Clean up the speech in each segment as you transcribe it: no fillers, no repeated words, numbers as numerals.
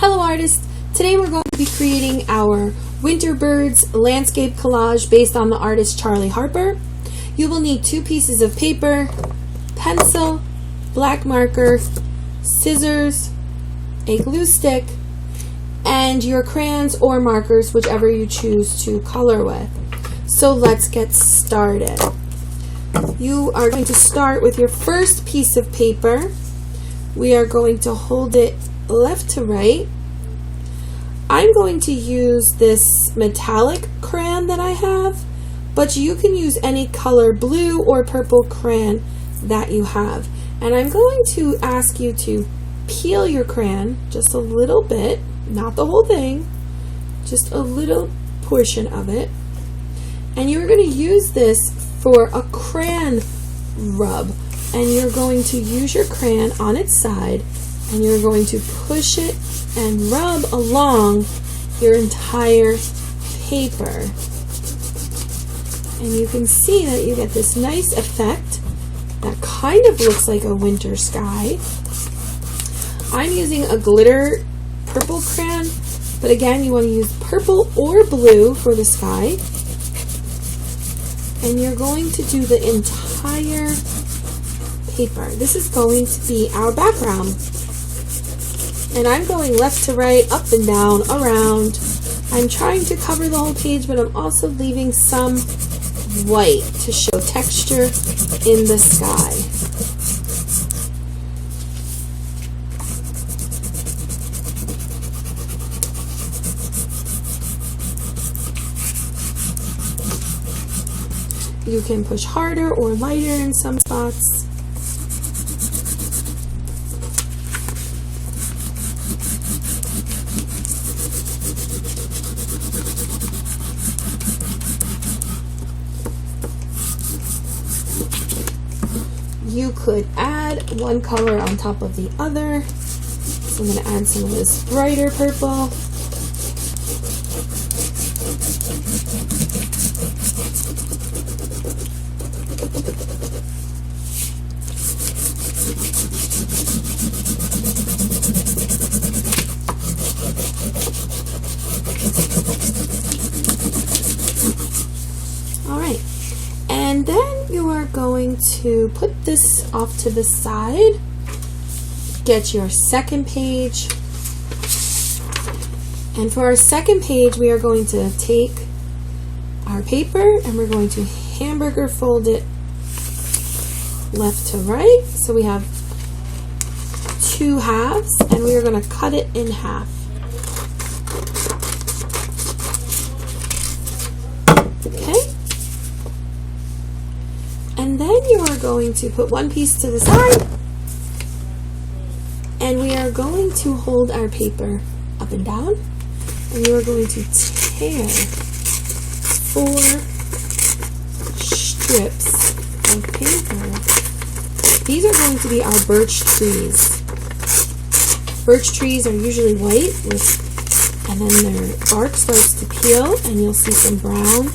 Hello artists! Today we're going to be creating our Winter Birds landscape collage based on the artist Charlie Harper. You will need 2 pieces of paper, pencil, black marker, scissors, a glue stick, and your crayons or markers, whichever you choose to color with. So let's get started. You are going to start with your first piece of paper. We are going to hold it left to right. I'm going to use this metallic crayon that I have, but you can use any color blue or purple crayon that you have. And I'm going to ask you to peel your crayon just a little bit, not the whole thing, just a little portion of it. And you're going to use this for a crayon rub. And you're going to use your crayon on its side and you're going to push it and rub along your entire paper. And you can see that you get this nice effect that kind of looks like a winter sky. I'm using a glitter purple crayon, but again, you want to use purple or blue for the sky. And you're going to do the entire paper. This is going to be our background. And I'm going left to right, up and down, around. I'm trying to cover the whole page, but I'm also leaving some white to show texture in the sky. You can push harder or lighter in some spots. You could add one color on top of the other. So I'm going to add some of this brighter purple. Alright, and then you are going to put this off to the side, get your second page, and for our second page we are going to take our paper and we're going to hamburger fold it left to right. So we have 2 halves and we are going to cut it in half. Okay. And then you are going to put one piece to the side and we are going to hold our paper up and down and you are going to tear 4 strips of paper. These are going to be our birch trees. Birch trees are usually white and then their bark starts to peel and you'll see some brown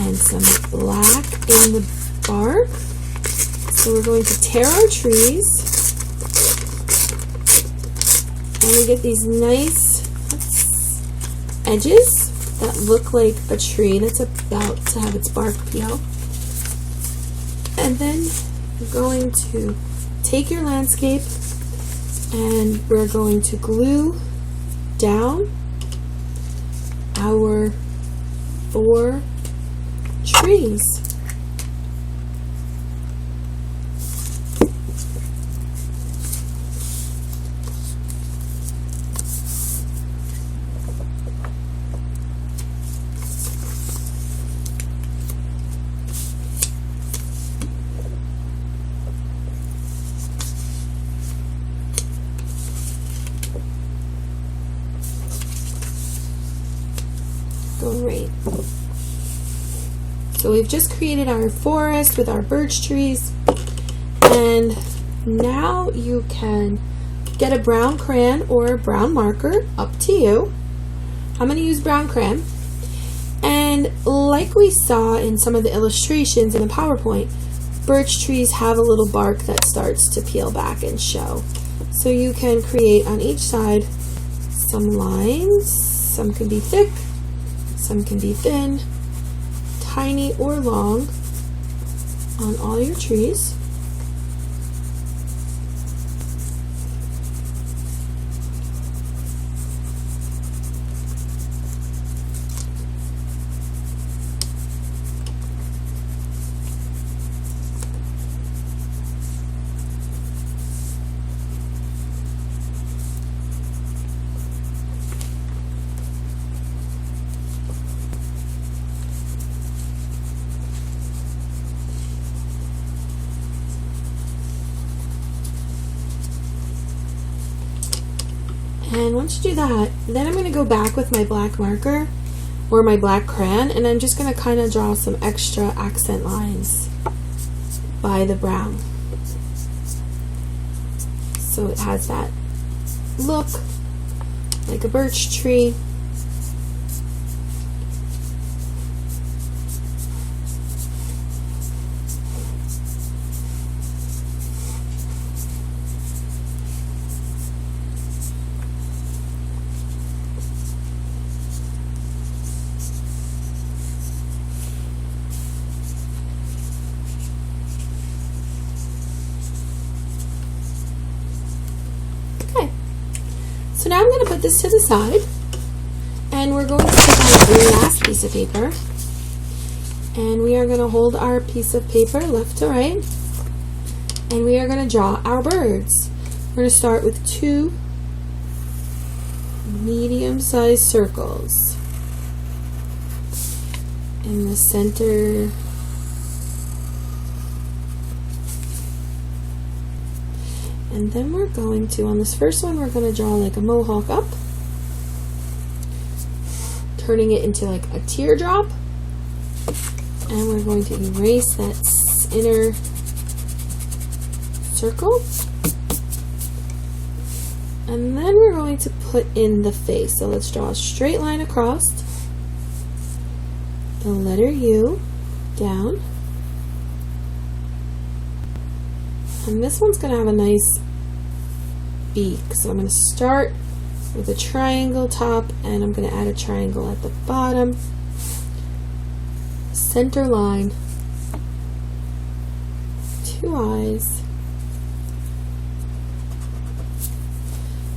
and some black in the bark. So we're going to tear our trees and we get these nice edges that look like a tree that's about to have its bark peel. And then you're going to take your landscape and we're going to glue down our 4 trees. Great. So we've just created our forest with our birch trees, and now you can get a brown crayon or a brown marker, up to you. I'm going to use brown crayon, and like we saw in some of the illustrations in the PowerPoint, birch trees have a little bark that starts to peel back and show. So you can create on each side some lines. Some can be thick, some can be thin, tiny or long on all your trees. And once you do that, then I'm going to go back with my black marker or my black crayon, and I'm just going to kind of draw some extra accent lines by the brown. So it has that look like a birch tree. So now I'm going to put this to the side, and we're going to take our last piece of paper, and we are going to hold our piece of paper left to right, and we are going to draw our birds. We're going to start with 2 medium-sized circles in the center. And then we're going to, on this first one, we're going to draw like a mohawk up, turning it into like a teardrop. And we're going to erase that inner circle. And then we're going to put in the face. So let's draw a straight line across, the letter U down. And this one's going to have a nice beak. So I'm going to start with a triangle top, and I'm going to add a triangle at the bottom. Center line, 2 eyes.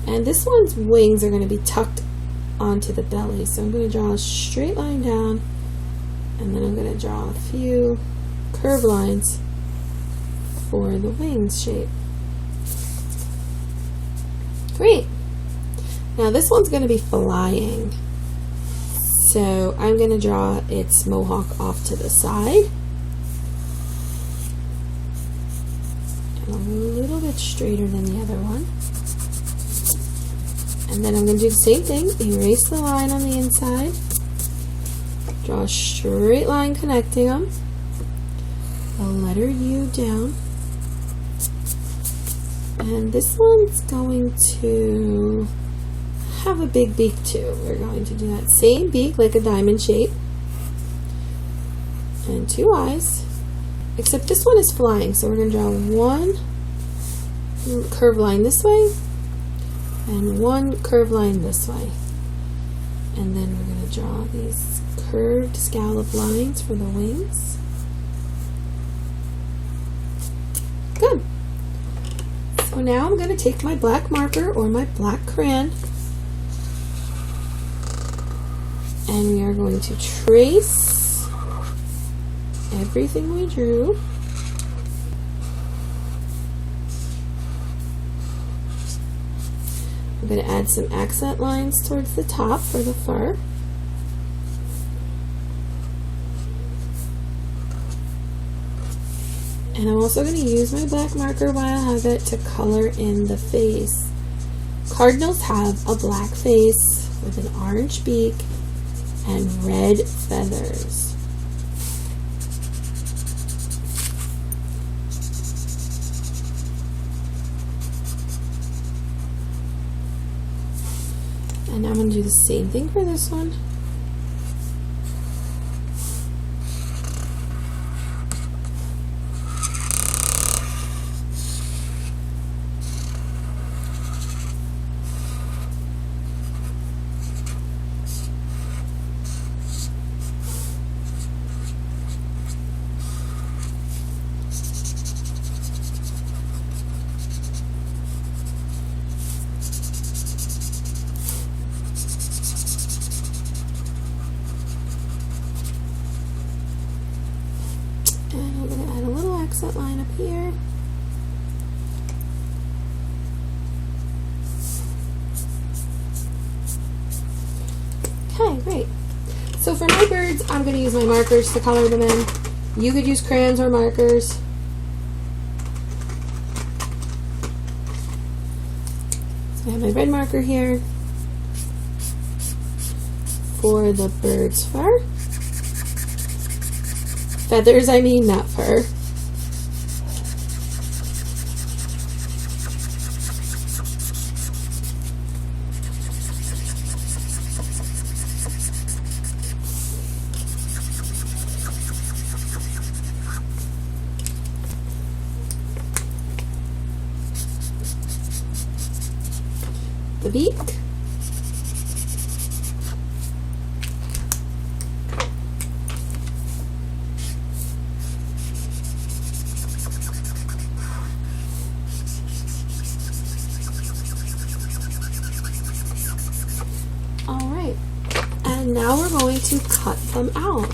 And this one's wings are going to be tucked onto the belly. So I'm going to draw a straight line down, and then I'm going to draw a few curved lines for the wings shape. Great. Now this one's going to be flying. So I'm going to draw its mohawk off to the side. And a little bit straighter than the other one. And then I'm going to do the same thing. Erase the line on the inside. Draw a straight line connecting them. The letter U down. And this one's going to have a big beak too. We're going to do that same beak like a diamond shape. And 2 eyes. Except this one is flying, so we're going to draw 1 curved line this way and 1 curved line this way. And then we're going to draw these curved scallop lines for the wings. Good. So now I'm going to take my black marker or my black crayon, and we are going to trace everything we drew. I'm going to add some accent lines towards the top for the fur. And I'm also going to use my black marker while I have it to color in the face. Cardinals have a black face with an orange beak and red feathers. And I'm going to do the same thing for this one. that line up here. Okay, great. So for my birds, I'm going to use my markers to color them in. You could use crayons or markers. So I have my red marker here for the bird's fur. Feathers, I mean, not fur. The beak. All right, and now we're going to cut them out.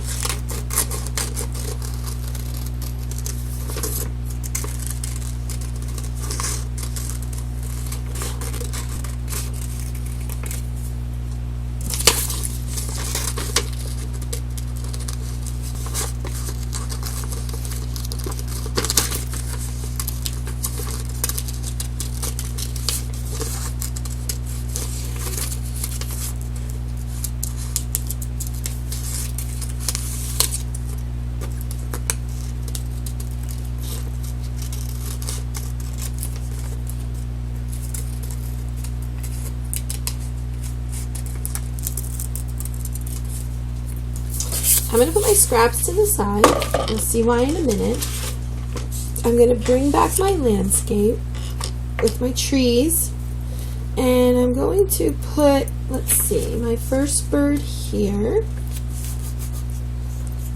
I'm going to put my scraps to the side. You'll see why in a minute. I'm going to bring back my landscape with my trees. And I'm going to put, let's see, my first bird here.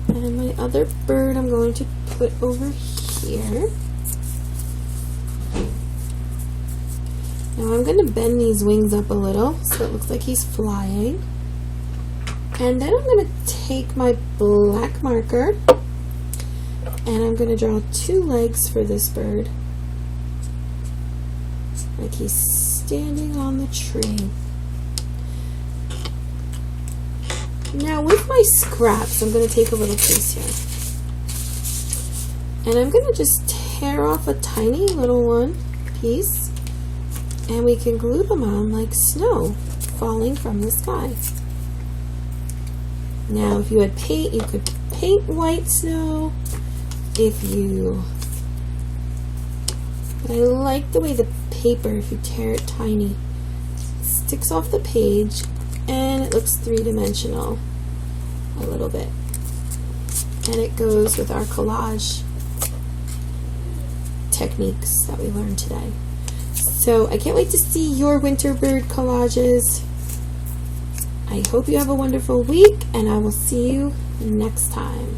And my other bird I'm going to put over here. Now I'm going to bend these wings up a little so it looks like he's flying. And then I'm going to take my black marker and I'm going to draw two legs for this bird, like he's standing on the tree. Now with my scraps, I'm going to take a little piece here and I'm going to just tear off a tiny little piece and we can glue them on like snow falling from the sky. Now, if you had paint, you could paint white snow. But I like the way the paper, if you tear it tiny, sticks off the page and it looks three-dimensional a little bit. And it goes with our collage techniques that we learned today. So I can't wait to see your winter bird collages. I hope you have a wonderful week, and I will see you next time.